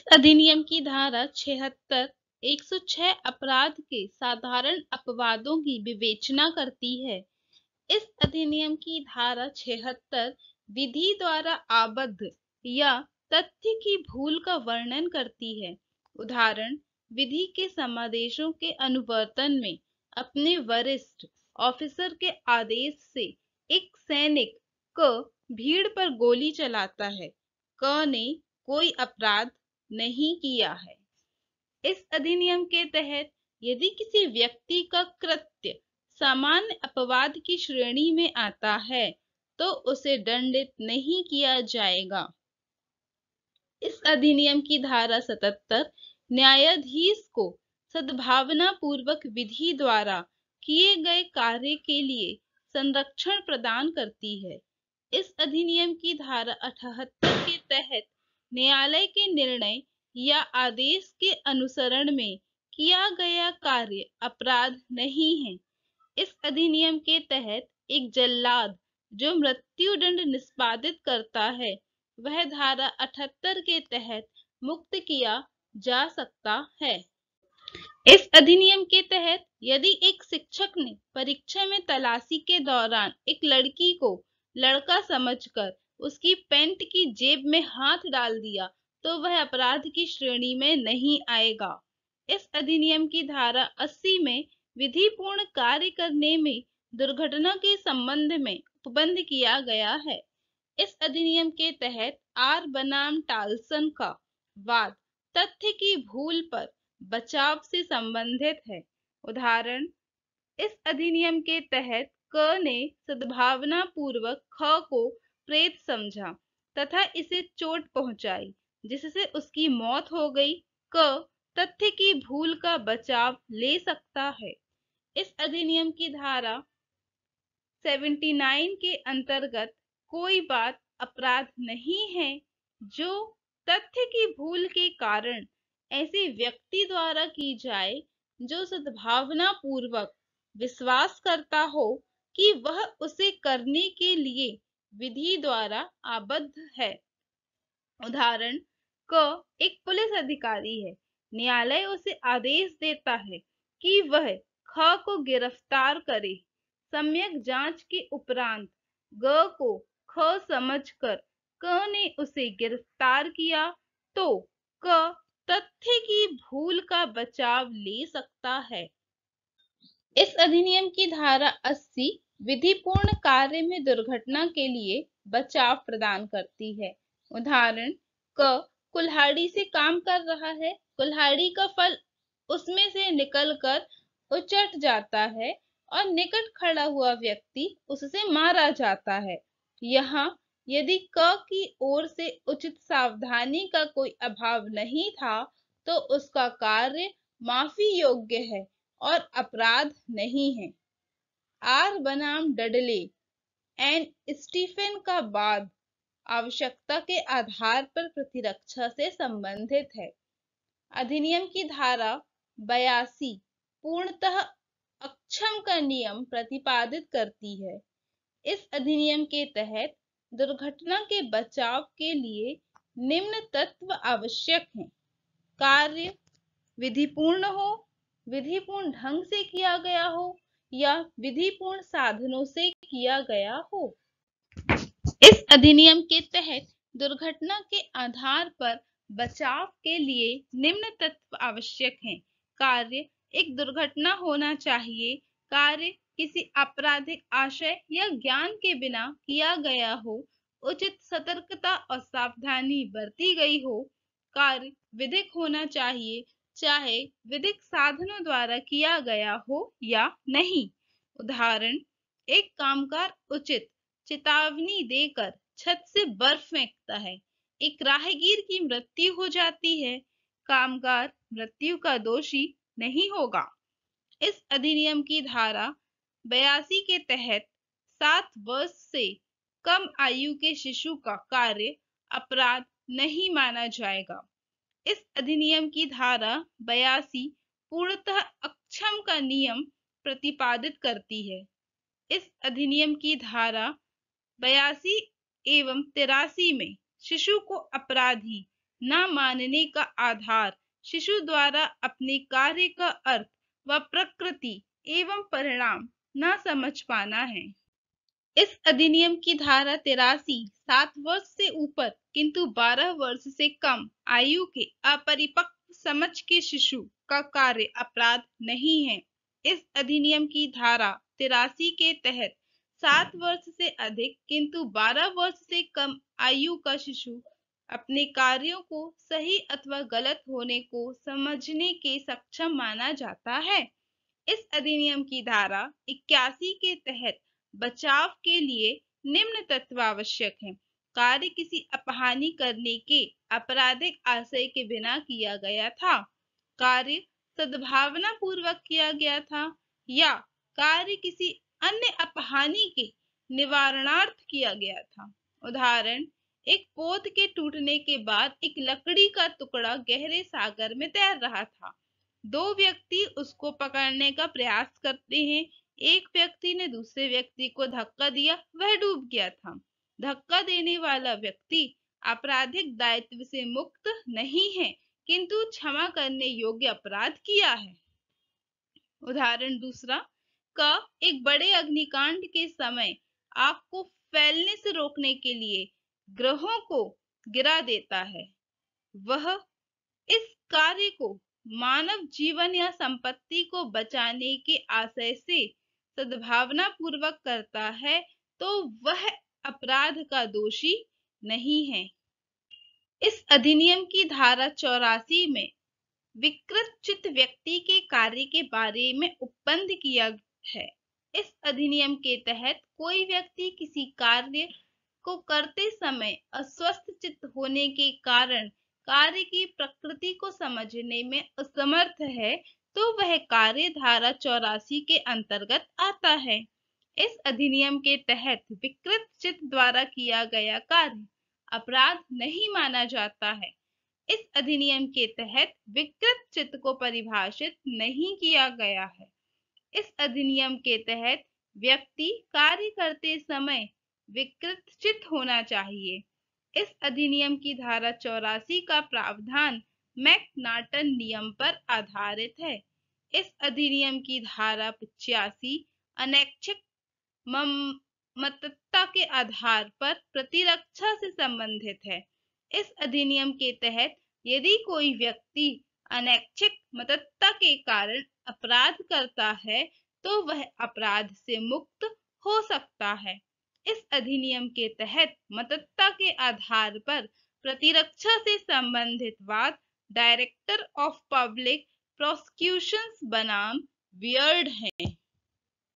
अधिनियम की धारा 76 106 अपराध के साधारण अपवादों की विवेचना करती है। इस अधिनियम की धारा 76 विधि द्वारा आबद्ध या तथ्य की भूल का वर्णन करती है। उदाहरण, विधि के समादेशों के अनुवर्तन में अपने वरिष्ठ ऑफिसर के आदेश से एक सैनिक क भीड़ पर गोली चलाता है। क ने कोई अपराध नहीं किया है। इस अधिनियम के तहत यदि किसी व्यक्ति का कृत्य सामान्य अपवाद की श्रेणी में आता है तो उसे दंडित नहीं किया जाएगा। इस अधिनियम की धारा 77 न्यायाधीश को सद्भावना पूर्वक विधि द्वारा किए गए कार्य के लिए संरक्षण प्रदान करती है। इस अधिनियम की धारा 78 के तहत न्यायालय के निर्णय या आदेश के अनुसरण में किया गया कार्य अपराध नहीं है। इस अधिनियम के तहत एक जल्लाद जो मृत्युदंड निष्पादित करता है वह धारा 78 के तहत मुक्त किया जा सकता है। इस अधिनियम के तहत यदि एक शिक्षक ने परीक्षा में तलाशी के दौरान एक लड़की को लड़का समझकर उसकी पैंट की जेब में हाथ डाल दिया तो वह अपराध की श्रेणी में नहीं आएगा। इस अधिनियम की धारा 80 में विधिपूर्ण कार्य करने में दुर्घटना के संबंध में उपबंध किया गया है। इस अधिनियम के तहत आर बनाम टाल्सन का वाद तथ्य की भूल पर बचाव से संबंधित है। उदाहरण, इस अधिनियम के तहत क ने सद्भावना पूर्वक ख को प्रेत समझा तथा इसे चोट पहुंचाई जिससे उसकी मौत हो गई। क तथ्य की भूल का बचाव ले सकता है। इस अधिनियम की धारा 79 के अंतर्गत कोई बात अपराध नहीं है जो तथ्य की भूल के कारण ऐसे व्यक्ति द्वारा की जाए जो सद्भावना पूर्वक विश्वास करता हो कि वह उसे करने के लिए विधि द्वारा आबद्ध है। उदाहरण, क एक पुलिस अधिकारी है। न्यायालय उसे आदेश देता है कि वह ख को गिरफ्तार करे। सम्यक जांच के उपरांत ग को ख समझकर क ने उसे गिरफ्तार किया तो क तथ्य की भूल का बचाव ले सकता है। इस अधिनियम की धारा 80 विधिपूर्ण कार्य में दुर्घटना के लिए बचाव प्रदान करती है। उदाहरण, क कुल्हाड़ी से काम कर रहा है। कुल्हाड़ी का फल उसमें से निकलकर उचट जाता है और निकट खड़ा हुआ व्यक्ति उससे मारा जाता है। यहाँ यदि क की ओर से उचित सावधानी का कोई अभाव नहीं था तो उसका कार्य माफी योग्य है और अपराध नहीं है। आर बनाम डडले एंड स्टीफन का वाद आवश्यकता के आधार पर प्रतिरक्षा से संबंधित है। अधिनियम की धारा 82 पूर्णतः अक्षम का नियम प्रतिपादित करती है। इस अधिनियम के तहत दुर्घटना के बचाव के लिए निम्न तत्व आवश्यक हैं। कार्य विधिपूर्ण हो, विधिपूर्ण ढंग से किया गया हो या विधिपूर्ण साधनों से किया गया हो। इस अधिनियम के तहत दुर्घटना के आधार पर बचाव के लिए निम्न तत्व आवश्यक हैं। कार्य एक दुर्घटना होना चाहिए। कार्य किसी आपराधिक आशय या ज्ञान के बिना किया गया हो। उचित सतर्कता और सावधानी बरती गई हो। कार्य विधिक होना चाहिए चाहे विधिक साधनों द्वारा किया गया हो या नहीं। उदाहरण, एक कामगार उचित चेतावनी देकर छत से बर्फ फेंकता है। एक राहगीर की मृत्यु हो जाती है। कामगार मृत्यु का दोषी नहीं होगा। इस अधिनियम की धारा 82 के तहत 7 वर्ष से कम आयु के शिशु का कार्य अपराध नहीं माना जाएगा। इस अधिनियम की धारा 82 पूर्णतः अक्षम का नियम प्रतिपादित करती है। इस अधिनियम की धारा 82 एवं 83 में शिशु को अपराधी न मानने का आधार शिशु द्वारा अपने कार्य का अर्थ व प्रकृति एवं परिणाम न समझ पाना है। इस अधिनियम की धारा 83 7 वर्ष से ऊपर किंतु 12 वर्ष से कम आयु के अपरिपक्व समझ के शिशु का कार्य अपराध नहीं है। इस अधिनियम की धारा 83 के तहत 7 वर्ष से अधिक किंतु 12 वर्ष से कम आयु का शिशु अपने कार्यों को सही अथवा गलत होने को समझने के सक्षम माना जाता है। इस अधिनियम की धारा 81 के तहत बचाव के लिए निम्न तत्व आवश्यक हैं। कार्य किसी अपहानि करने के आपराधिक आशय के बिना किया गया था, कार्य सद्भावना पूर्वक किया गया था या कार्य किसी अन्य अपहानि के निवारणार्थ किया गया था। उदाहरण, एक पोत के टूटने के बाद एक लकड़ी का टुकड़ा गहरे सागर में तैर रहा था। दो व्यक्ति उसको पकड़ने का प्रयास करते हैं। एक व्यक्ति ने दूसरे व्यक्ति को धक्का दिया, वह डूब गया था। धक्का देने वाला व्यक्ति आपराधिक दायित्व से मुक्त नहीं है किंतु क्षमा करने योग्य अपराध किया है। उदाहरण दूसरा, एक बड़े अग्निकांड के समय आग को फैलने से रोकने के लिए ग्रहों को गिरा देता है। वह इस कार्य को मानव जीवन या संपत्ति को बचाने के आशय से सद्भावना पूर्वक करता है तो वह अपराध का दोषी नहीं है। इस अधिनियम की धारा 84 में विकृत चित्त व्यक्ति के कार्य के बारे में उपबंध किया है। इस अधिनियम के तहत कोई व्यक्ति किसी कार्य को करते समय अस्वस्थ चित्त होने के कारण कार्य की प्रकृति को समझने में असमर्थ है तो वह कार्य धारा 84 के अंतर्गत आता है। इस अधिनियम के तहत विकृत चित्त द्वारा किया गया कार्य अपराध नहीं माना जाता है। इस अधिनियम के तहत विकृत चित्त को परिभाषित नहीं किया गया है। इस अधिनियम के तहत व्यक्ति कार्य करते समय विकृत चित्त होना चाहिए। इस अधिनियम की धारा 84 का प्रावधान मैकनाटन नियम पर आधारित है। इस अधिनियम की धारा 85 अनैच्छिक ममता के आधार पर प्रतिरक्षा से संबंधित है। इस अधिनियम के तहत यदि कोई व्यक्ति अनैच्छिक ममता के कारण अपराध करता है तो वह अपराध से मुक्त हो सकता है। इस अधिनियम के तहत ममता के आधार पर प्रतिरक्षा से संबंधित वाद डायरेक्टर ऑफ पब्लिक प्रोसिक्यूशंस बनाम वियर्ड है।